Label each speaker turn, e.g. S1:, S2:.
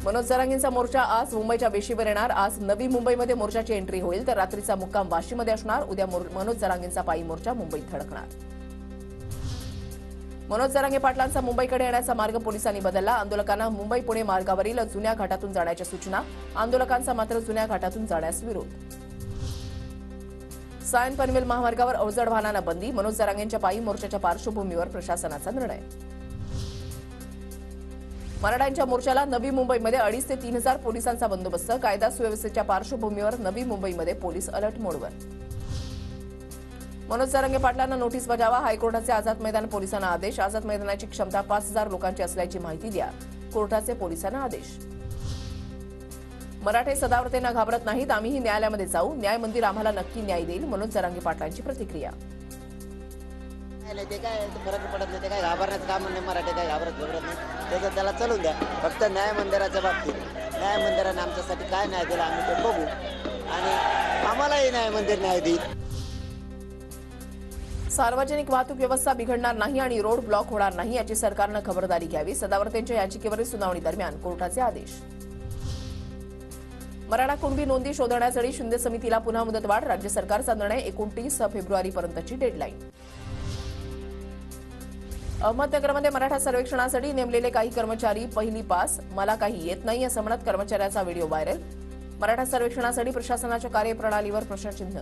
S1: मनोज जरांगेंचा मोर्चा आज मुंबईच्या वेशीवर येणार। आज नवी मुंबईमध्ये मोर्चाची एंट्री होईल तर रात्रीचा मुक्काम वाशीमध्ये असणार। उद्या मनोज जरांगेंचा पायी मोर्चा मुंबईत धडकणार। मनोज जरांगे पाटलांचा मुंबईकडे येण्याचा मार्ग पोलिसांनी बदलला। आंदोलकांना मुंबई पुणे मार्गावरील जुन्या घाटातून जाण्याच्या सूचना। आंदोलकांचा मात्र जुन्या घाटातून जाण्यास विरोध। सायन पनवेल महामार्गावर अवजड वाहनांना बंदी। मनोज जरांगेंच्या पायी मोर्चाच्या पार्श्वभूमीवर प्रशासनाचा निर्णय। मराठ्यांच्या मोर्चाला नवी मुंबईमध्ये 2,500 ते 3,000 पोलिसांचा बंदोबस्त। कायदा सुव्यवस्थेच्या पार्श्वभूमीवर नवी मुंबईमध्ये पोलीस अलर्ट मोडवर। मनोज जरांगे पाटलांना नोटीस बजावा। हायकोर्टाचे आझाद मैदान पोलिसांना आदेश। आझाद मैदानाची क्षमता 5,000 लोकांची असल्याची माहिती द्या। कोर्टाचे पोलिसांना आदेश। मराठे सदावर्तेंना घाबरत नाहीत। आम्हीही न्यायालयामध्ये जाऊ। न्याय मंदिर आम्हाला नक्की न्याय देईल। मनोज जरांगे पाटलांची प्रतिक्रिया।
S2: ते काय फरक पडत नाही, ते काय घाबरण्याचं काम नाही। मराठी काय घाबरत नाही, त्याचं त्याला चालून द्या। फक्त न्याय मंदिराच्या बाबतीत न्याय मंदिराने आमच्यासाठी काय न्याय दिला आम्ही ते बघू आणि आम्हालाही न्याय मंदिर न्याय देईल।
S1: सार्वजनिक वाहतूक व्यवस्था बिघडणार नाही आणि रोड ब्लॉक होणार नाही याची सरकारनं खबरदारी घ्यावी। सदावर्तेंच्या याचिकेवरील सुनावणी दरम्यान कोर्टाचे आदेश। मराठा कुणबी नोंदी शोधण्यासाठी शिंदे समितीला पुन्हा मुदतवाढ। राज्य सरकारचा निर्णय 29 फेब्रुवारीपर्यंतची डेडलाईन। अहमदनगरमध्ये मराठा सर्वेक्षणासाठी नेमलेले काही कर्मचारी पहिली पास, मला काही येत नाही असं म्हणत कर्मचाऱ्याचा व्हिडिओ व्हायरल। मराठा सर्वेक्षणासाठी प्रशासनाच्या कार्यप्रणालीवर प्रश्नचिन्ह।